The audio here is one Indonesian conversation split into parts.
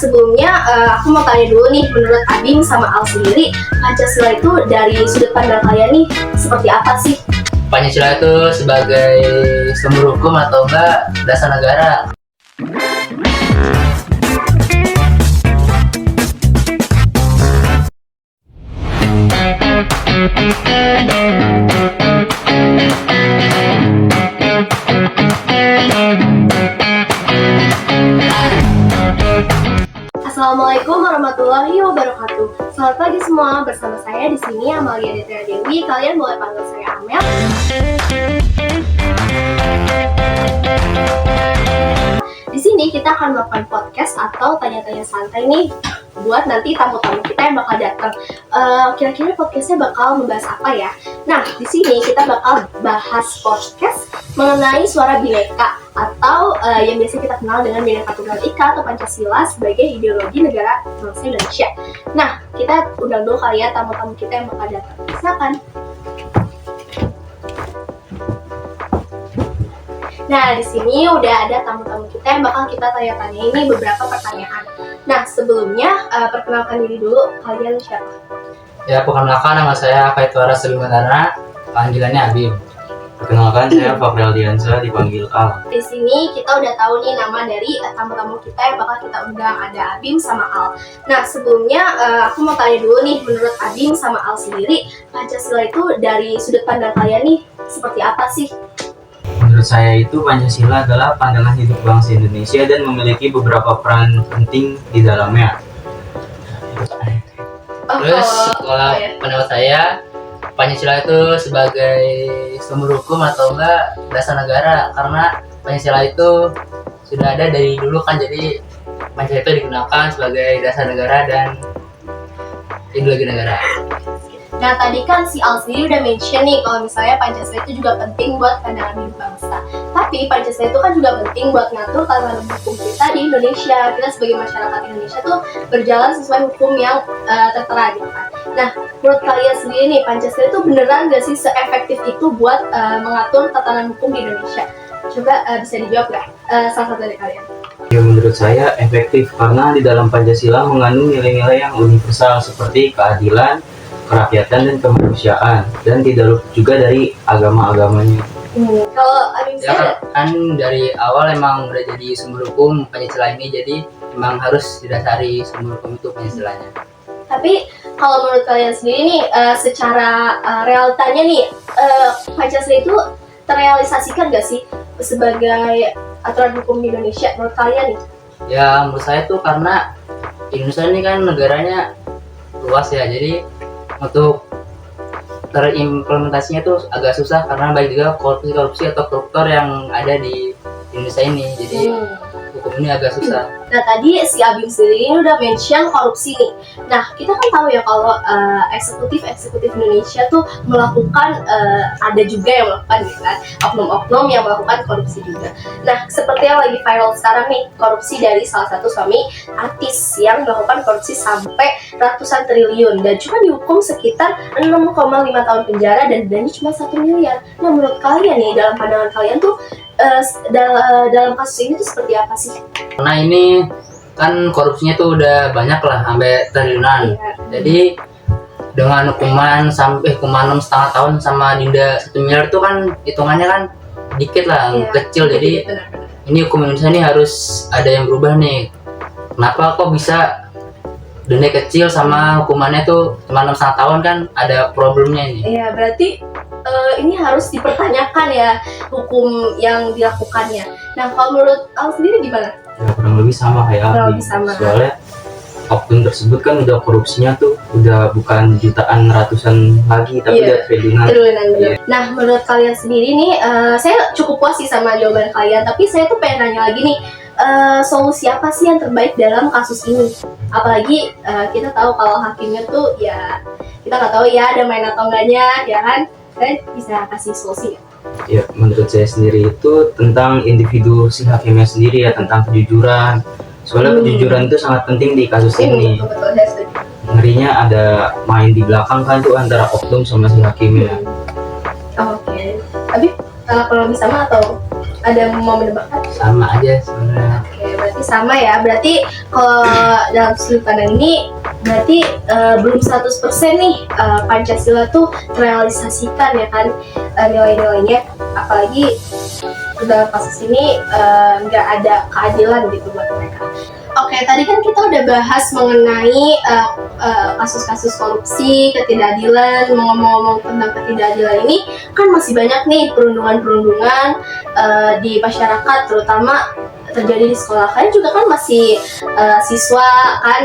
sebelumnya aku mau tanya dulu nih, menurut Abing sama Al sendiri, Pancasila itu dari sudut pandang kalian nih seperti apa sih? Pancasila itu sebagai sumber hukum atau enggak dasar negara. Assalamualaikum warahmatullahi wabarakatuh. Selamat pagi semua, bersama saya di sini Amalia Detria Dewi. Kalian boleh panggil saya Amel. Di sini kita akan melakukan podcast atau tanya-tanya santai nih buat nanti tamu-tamu kita yang bakal datang. Kira-kira podcastnya bakal membahas apa ya? Nah, di sini kita bakal bahas podcast mengenai suara Bhinneka atau yang biasa kita kenal dengan Bhinneka Tunggal Ika atau Pancasila sebagai ideologi negara bangsa Indonesia. Nah, kita undang dulu kali ya tamu-tamu kita yang bakal datang. Silakan. Nah, di sini udah ada tamu-tamu kita yang bakal kita tanya-tanya ini beberapa pertanyaan. Nah, sebelumnya perkenalkan diri dulu, kalian siapa? Ya, perkenalkan nama saya Faituara Sulimandana, panggilannya Abim. Perkenalkan, saya Fakri Aldiansa, dipanggil Al. Di sini kita udah tahu nih nama dari tamu-tamu kita yang bakal kita undang, ada Abim sama Al. Nah, sebelumnya aku mau tanya dulu nih, menurut Abim sama Al sendiri, Pancasila itu dari sudut pandang kalian nih seperti apa sih? Menurut saya itu Pancasila adalah pandangan hidup bangsa Indonesia dan memiliki beberapa peran penting di dalamnya. Terus kalau pendapat saya, Pancasila itu sebagai sumber hukum atau enggak dasar negara, karena Pancasila itu sudah ada dari dulu kan, jadi Pancasila itu digunakan sebagai dasar negara dan ideologi negara. Nah, tadi kan si Al sendiri udah mention nih kalau misalnya Pancasila itu juga penting buat pandangan hidup bangsa. Tapi Pancasila itu kan juga penting buat ngatur tatanan hukum kita di Indonesia. Kita sebagai masyarakat Indonesia tuh berjalan sesuai hukum yang tertera gitu kan. Nah, menurut kalian sendiri nih, Pancasila itu beneran gak sih seefektif itu buat mengatur tatanan hukum di Indonesia? Coba bisa dijawab gak salah satu dari kalian? Ya, menurut saya efektif karena di dalam Pancasila mengandung nilai-nilai yang universal seperti keadilan, kerakyatan, dan kemanusiaan, dan tidak juga dari agama-agamanya. Kalau Abim Ya kan dari awal emang udah jadi sumber hukum Pancasila ini, jadi emang harus didasari sumber hukum itu Pancasilanya. Tapi kalau menurut kalian sendiri nih, secara realitanya nih, Pancasila itu terrealisasikan gak sih sebagai aturan hukum di Indonesia menurut kalian nih? Ya menurut saya tuh karena Indonesia ini kan negaranya luas ya, jadi untuk terimplementasinya tuh agak susah karena banyak juga korupsi atau koruptor yang ada di Indonesia ini, jadi hukum ini agak susah. Nah, tadi si Abim sendiri ini udah mention korupsi nih. Nah, kita kan tahu ya kalau eksekutif Indonesia tuh melakukan, ada juga yang melakukan gitu kan, oknum-oknum yang melakukan korupsi juga. Nah, seperti yang lagi viral sekarang nih, korupsi dari salah satu suami artis yang melakukan korupsi sampai ratusan triliun dan cuma dihukum sekitar 6,5 tahun penjara dan dendanya cuma 1 miliar. Nah, menurut kalian nih, dalam pandangan kalian tuh dalam kasus ini tuh seperti apa sih? Karena ini kan korupsinya tuh udah banyak lah, sampai triliunan. Iya. Jadi dengan hukuman sampai hukuman 6,5 tahun sama denda 1 miliar tuh kan hitungannya kan dikit lah, Iya, kecil. Jadi benar-benar. ini hukum Indonesia ini harus ada yang berubah nih. Kenapa kok bisa denda kecil sama hukumannya tuh cuma 6,5 tahun, kan ada problemnya ini. Iya, berarti ini harus dipertanyakan ya hukum yang dilakukannya. Nah, kalau menurut Al sendiri gimana? Ya, kurang lebih sama kayak Kurang Abi. lebih sama. Soalnya oknum tersebut kan udah korupsinya tuh udah bukan jutaan ratusan lagi, tapi udah triliunan. Triliunan, bener. Iya. Nah, menurut kalian sendiri nih, saya cukup puas sih sama jawaban kalian, tapi saya tuh pengen nanya lagi nih, solusi apa sih yang terbaik dalam kasus ini? Apalagi kita tahu kalau hakimnya tuh ya kita nggak tahu ya ada main atau enggaknya, ya kan? Kalian bisa kasih solusi ya? Ya, menurut saya sendiri itu tentang individu si hakimnya sendiri ya, tentang kejujuran. Soalnya kejujuran itu sangat penting di kasus ini. Betul, saya setuju. Ngerinya ada main di belakang kan tuh antara oknum sama si hakimnya. Oke. Tapi kalau lebih sama atau ada mau menebakkan? Sama aja sebenarnya. Oke, berarti Oke, sama ya. Berarti kalau dalam sudut pandang ini berarti belum 100% nih Pancasila tuh terrealisasikan ya kan, nilai-nilainya, apalagi dalam kasus ini nggak ada keadilan gitu buat mereka. Oke, tadi kan kita udah bahas mengenai kasus-kasus korupsi, ketidakadilan. Ngomong-ngomong tentang ketidakadilan ini, kan masih banyak nih perundungan-perundungan di masyarakat, terutama terjadi di sekolah. Kalian juga kan masih siswa kan,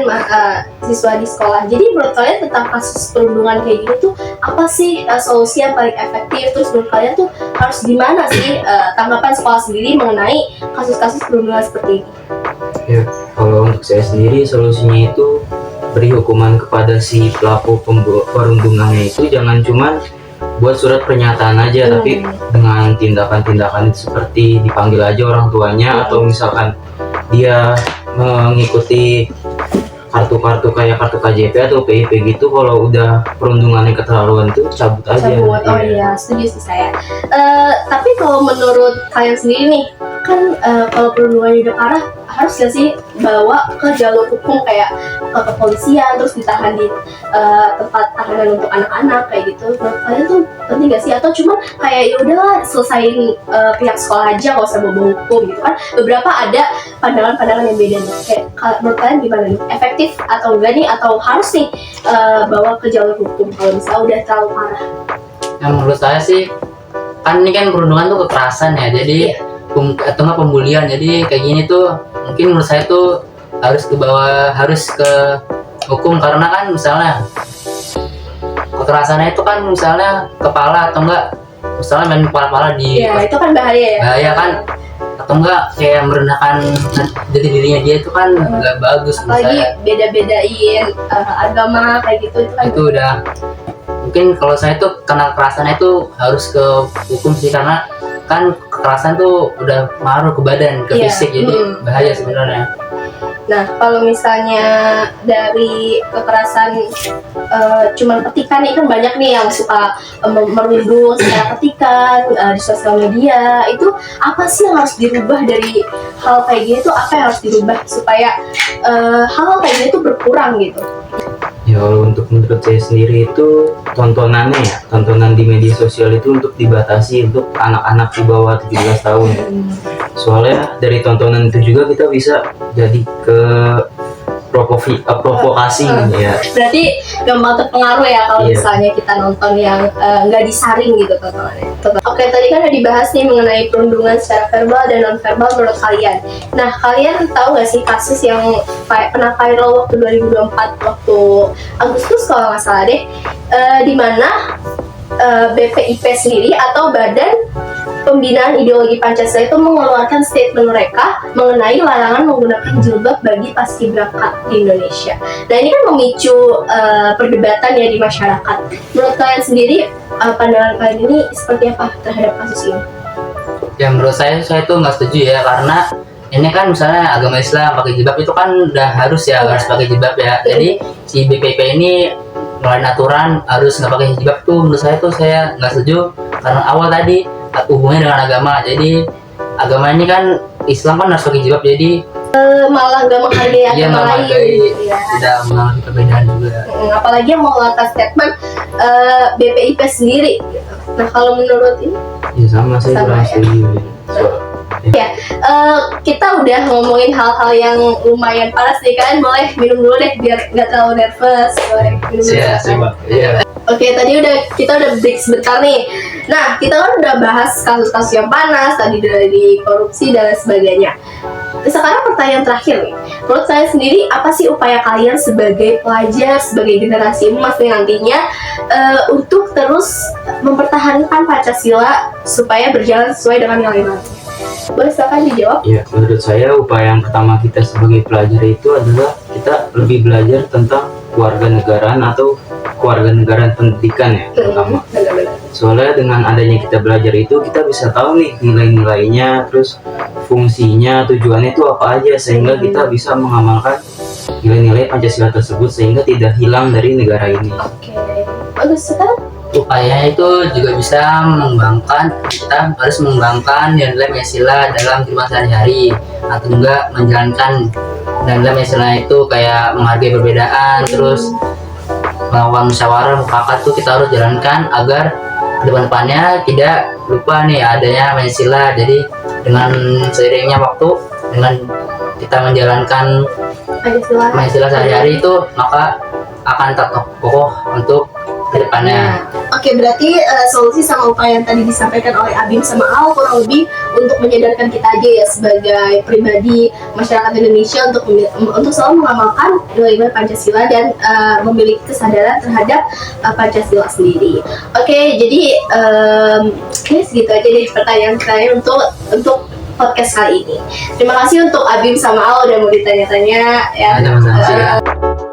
siswa di sekolah. Jadi menurut kalian tentang kasus perundungan kayak gini tuh apa sih solusi yang paling efektif? Terus menurut kalian tuh harus gimana sih tanggapan sekolah sendiri mengenai kasus-kasus perundungan seperti ini? Ya, kalau untuk saya sendiri solusinya itu beri hukuman kepada si pelaku perundungannya itu jangan cuman buat surat pernyataan aja, tapi dengan tindakan-tindakan seperti dipanggil aja orang tuanya, atau misalkan dia mengikuti kartu-kartu kayak kartu KJP atau PIP gitu, kalau udah perundungannya keterlaluan tuh cabut aja. Oh iya, setuju sih saya. Tapi kalau menurut kalian sendiri nih, kan kalau perundungannya udah parah, harus gak sih bawa ke jalur hukum kayak ke kepolisian, terus ditahan di tempat tahanan untuk anak-anak kayak gitu? Menurut kalian tuh penting gak sih? Atau cuma kayak ya udahlah selesain pihak sekolah aja, gak usah bawa hukum gitu kan? Beberapa ada pandangan-pandangan yang beda nih. Kayak menurut kalian gimana nih? Efektif atau enggak nih? Atau harus nih bawa ke jalur hukum kalau misalnya udah terlalu parah? Yang menurut saya sih, kan ini kan perundungan tuh kekerasan ya, jadi atau nggak pembulian, jadi kayak gini tuh mungkin menurut saya tuh harus ke hukum, karena kan misalnya kekerasannya itu kan misalnya kepala atau enggak misalnya main kepala di itu kan bahaya ya. Bahaya kan, atau enggak kayak merendahkan jadi dirinya dia, itu kan nggak bagus menurut Apalagi saya. beda-bedain agama kayak gitu, itu kan Itu udah mungkin kalau saya tuh karena kekerasannya itu harus ke hukum sih, karena kan kekerasan tuh udah ngaruh ke badan, ke fisik, jadi bahaya sebenarnya. Nah, kalau misalnya dari kekerasan cuman ketikan nih, kan banyak nih yang suka merundung secara ketikan di sosial media. Itu apa sih yang harus dirubah dari hal kayak gini tuh? Apa yang harus dirubah supaya hal kayak gini tuh berkurang gitu? Ya, kalau untuk menurut saya sendiri itu tontonannya ya, tontonan di media sosial itu untuk dibatasi untuk anak-anak di bawah 17 tahun. Soalnya dari tontonan itu juga kita bisa jadi ke provokasi ya. Berarti gampang terpengaruh ya kalau misalnya kita nonton yang nggak disaring gitu tontonannya. Oke, tadi kan udah dibahas nih mengenai perundungan secara verbal dan non verbal menurut kalian. Nah, kalian tahu nggak sih kasus yang pernah viral waktu 2024 waktu Agustus kalau nggak salah deh, di mana BPIP sendiri atau Badan Pembinaan Ideologi Pancasila itu mengeluarkan statement mereka mengenai larangan menggunakan jilbab bagi paskibraka di Indonesia. Nah, ini kan memicu perdebatan ya di masyarakat. Menurut kalian sendiri, pandangan kalian ini seperti apa terhadap kasus ini? Ya menurut saya tuh nggak setuju ya, karena ini kan misalnya agama Islam pakai jilbab itu kan udah harus ya, harus pakai jilbab ya. Jadi si BPIP ini ngeluarin aturan harus nggak pakai jilbab tuh, menurut saya tuh saya nggak setuju, karena awal tadi hubungannya dengan agama. Jadi agama ini kan Islam kan harus pakai jilbab, jadi malah nggak menghargai agama lain. Tidak mengalami perbedaan juga. Apalagi yang mengeluarkan statement BPIP sendiri. Nah, kalau menurut ini? Ya sama, saya kurang setuju. Ya, kita udah ngomongin hal-hal yang lumayan panas nih, kalian boleh minum dulu deh biar nggak terlalu nervous. Boleh minum dulu. Oke, tadi kita udah break sebentar nih. Nah, kita kan udah bahas kasus-kasus yang panas tadi, dari korupsi dan lain sebagainya. Sekarang pertanyaan terakhir nih, menurut saya sendiri apa sih upaya kalian sebagai pelajar, sebagai generasi emas nih nantinya untuk terus mempertahankan Pancasila supaya berjalan sesuai dengan nilai-nilai? Boleh silakan dijawab. Ya, menurut saya upaya yang pertama kita sebagai pelajar itu adalah kita lebih belajar tentang kewarganegaraan atau kewarganegaraan pendidikan ya, terutama. Soalnya dengan adanya kita belajar itu, kita bisa tahu nih nilai-nilainya, terus fungsinya, tujuannya itu apa aja, sehingga kita bisa mengamalkan nilai-nilai Pancasila tersebut sehingga tidak hilang dari negara ini. Oke, bagus sekali. upayanya itu juga bisa kita harus mengembangkan nilai Pancasila dalam kehidupan sehari-hari, atau juga menjalankan nilai Pancasila itu kayak menghargai perbedaan, terus melawan musyawarah mufakat tuh kita harus jalankan agar depannya tidak lupa nih adanya Pancasila. Jadi dengan seiringnya waktu, dengan kita menjalankan Pancasila sehari-hari itu, maka akan tetap kokoh untuk kedepannya. Oke, berarti solusi sama upaya yang tadi disampaikan oleh Abim sama Al kurang lebih untuk menyadarkan kita aja ya sebagai pribadi masyarakat Indonesia untuk selalu mengamalkan nilai Pancasila dan memiliki kesadaran terhadap Pancasila sendiri. Oke, jadi segitu aja deh pertanyaan-pertanyaan untuk podcast kali ini. Terima kasih untuk Abim sama Al udah mau ditanya-tanya ya. Ada.